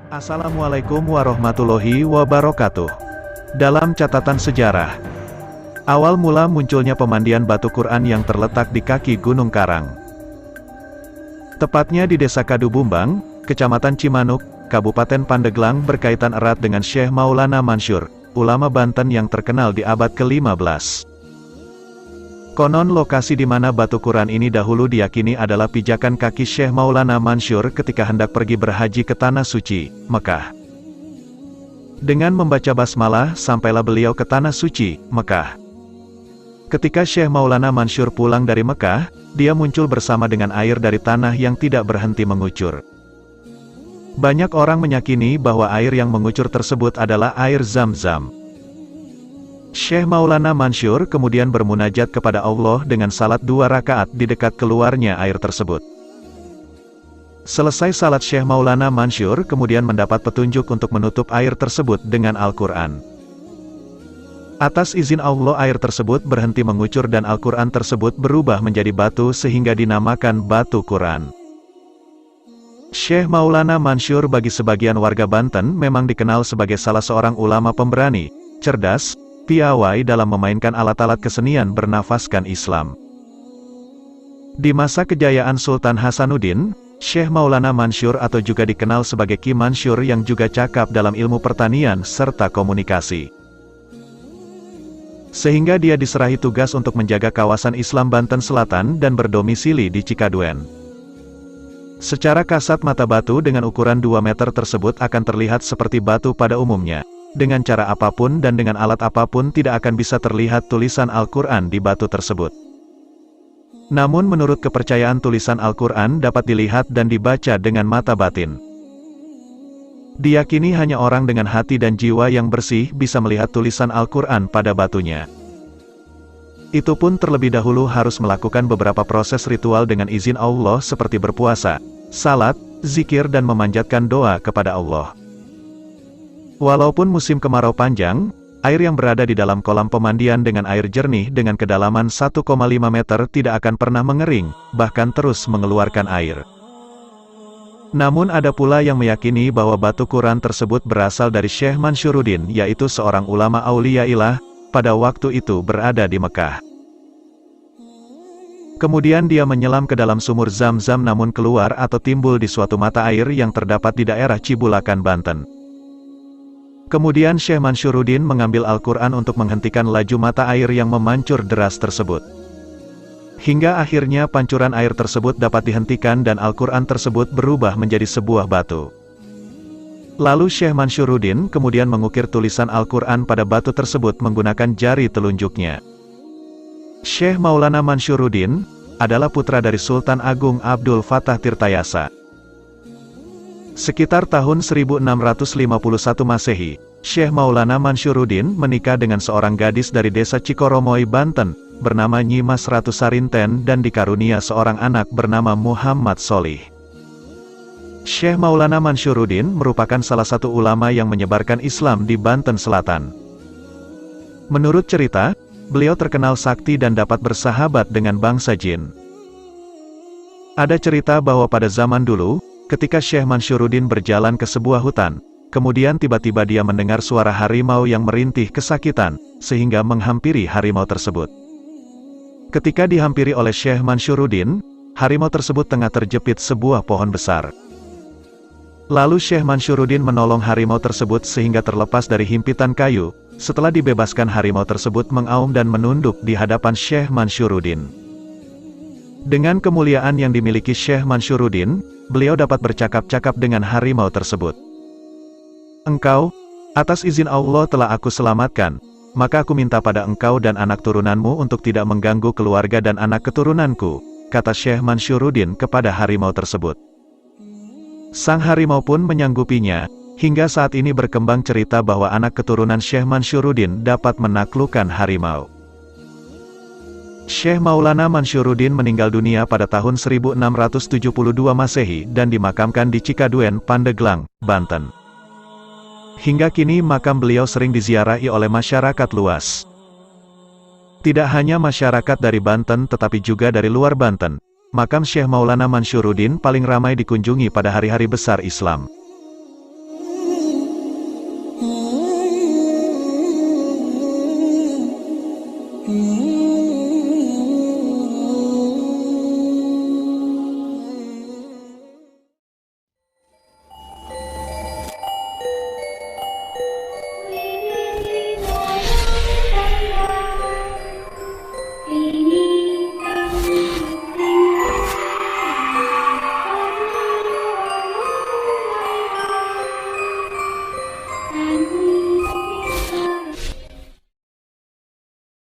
Assalamualaikum warahmatullahi wabarakatuh. Dalam catatan sejarah, awal mula munculnya pemandian batu Quran yang terletak di kaki Gunung Karang. Tepatnya di Desa Kadubumbang, Kecamatan Cimanuk, Kabupaten Pandeglang berkaitan erat dengan Syekh Maulana Mansyur, ulama Banten yang terkenal di abad ke-15. Konon lokasi di mana batu Quran ini dahulu diyakini adalah pijakan kaki Syekh Maulana Mansyur ketika hendak pergi berhaji ke Tanah Suci, Mekah. Dengan membaca basmalah, sampailah beliau ke Tanah Suci, Mekah. Ketika Syekh Maulana Mansyur pulang dari Mekah, dia muncul bersama dengan air dari tanah yang tidak berhenti mengucur. Banyak orang meyakini bahwa air yang mengucur tersebut adalah air Zam-Zam. Syekh Maulana Mansyur kemudian bermunajat kepada Allah dengan salat 2 rakaat di dekat keluarnya air tersebut. Selesai salat, Syekh Maulana Mansyur kemudian mendapat petunjuk untuk menutup air tersebut dengan Al-Quran. Atas izin Allah air tersebut berhenti mengucur dan Al-Quran tersebut berubah menjadi batu sehingga dinamakan batu Quran. Syekh Maulana Mansyur bagi sebagian warga Banten memang dikenal sebagai salah seorang ulama pemberani, cerdas, piawai dalam memainkan alat-alat kesenian bernafaskan Islam. Di masa kejayaan Sultan Hasanuddin, Syekh Maulana Mansyur atau juga dikenal sebagai Ki Mansyur yang juga cakap dalam ilmu pertanian serta komunikasi. Sehingga dia diserahi tugas untuk menjaga kawasan Islam Banten Selatan dan berdomisili di Cikaduen. Secara kasat mata batu dengan ukuran 2 meter tersebut akan terlihat seperti batu pada umumnya. Dengan cara apapun dan dengan alat apapun tidak akan bisa terlihat tulisan Al-Quran di batu tersebut. Namun menurut kepercayaan tulisan Al-Quran dapat dilihat dan dibaca dengan mata batin. Diyakini hanya orang dengan hati dan jiwa yang bersih bisa melihat tulisan Al-Quran pada batunya. Itu pun terlebih dahulu harus melakukan beberapa proses ritual dengan izin Allah seperti berpuasa, salat, zikir dan memanjatkan doa kepada Allah. Walaupun musim kemarau panjang, air yang berada di dalam kolam pemandian dengan air jernih dengan kedalaman 1,5 meter tidak akan pernah mengering, bahkan terus mengeluarkan air. Namun ada pula yang meyakini bahwa batu Quran tersebut berasal dari Syekh Mansyuruddin, yaitu seorang ulama auliyaillah, pada waktu itu berada di Mekah. Kemudian dia menyelam ke dalam sumur Zam-Zam namun keluar atau timbul di suatu mata air yang terdapat di daerah Cibulakan, Banten. Kemudian Syekh Mansyuruddin mengambil Al-Quran untuk menghentikan laju mata air yang memancur deras tersebut. Hingga akhirnya pancuran air tersebut dapat dihentikan dan Al-Quran tersebut berubah menjadi sebuah batu. Lalu Syekh Mansyuruddin kemudian mengukir tulisan Al-Quran pada batu tersebut menggunakan jari telunjuknya. Syekh Maulana Mansyuruddin adalah putra dari Sultan Agung Abdul Fattah Tirtayasa. Sekitar tahun 1651 Masehi, Syekh Maulana Mansyuruddin menikah dengan seorang gadis dari desa Cikoromoy, Banten, bernama Nyi Mas Ratu Sarinten dan dikarunia seorang anak bernama Muhammad Sholih. Syekh Maulana Mansyuruddin merupakan salah satu ulama yang menyebarkan Islam di Banten Selatan. Menurut cerita, beliau terkenal sakti dan dapat bersahabat dengan bangsa jin. Ada cerita bahwa pada zaman dulu, ketika Syekh Mansyuruddin berjalan ke sebuah hutan, kemudian tiba-tiba dia mendengar suara harimau yang merintih kesakitan, sehingga menghampiri harimau tersebut. Ketika dihampiri oleh Syekh Mansyuruddin, harimau tersebut tengah terjepit sebuah pohon besar. Lalu Syekh Mansyuruddin menolong harimau tersebut sehingga terlepas dari himpitan kayu. Setelah dibebaskan, harimau tersebut mengaum dan menunduk di hadapan Syekh Mansyuruddin. Dengan kemuliaan yang dimiliki Syekh Mansyuruddin, beliau dapat bercakap-cakap dengan harimau tersebut. "Engkau, atas izin Allah telah aku selamatkan, maka aku minta pada engkau dan anak turunanmu untuk tidak mengganggu keluarga dan anak keturunanku," kata Syekh Mansyuruddin kepada harimau tersebut. Sang harimau pun menyanggupinya, hingga saat ini berkembang cerita bahwa anak keturunan Syekh Mansyuruddin dapat menaklukkan harimau. Syekh Maulana Mansyuruddin meninggal dunia pada tahun 1672 Masehi dan dimakamkan di Cikaduen, Pandeglang, Banten. Hingga kini makam beliau sering diziarahi oleh masyarakat luas. Tidak hanya masyarakat dari Banten tetapi juga dari luar Banten, makam Syekh Maulana Mansyuruddin paling ramai dikunjungi pada hari-hari besar Islam. Hmm.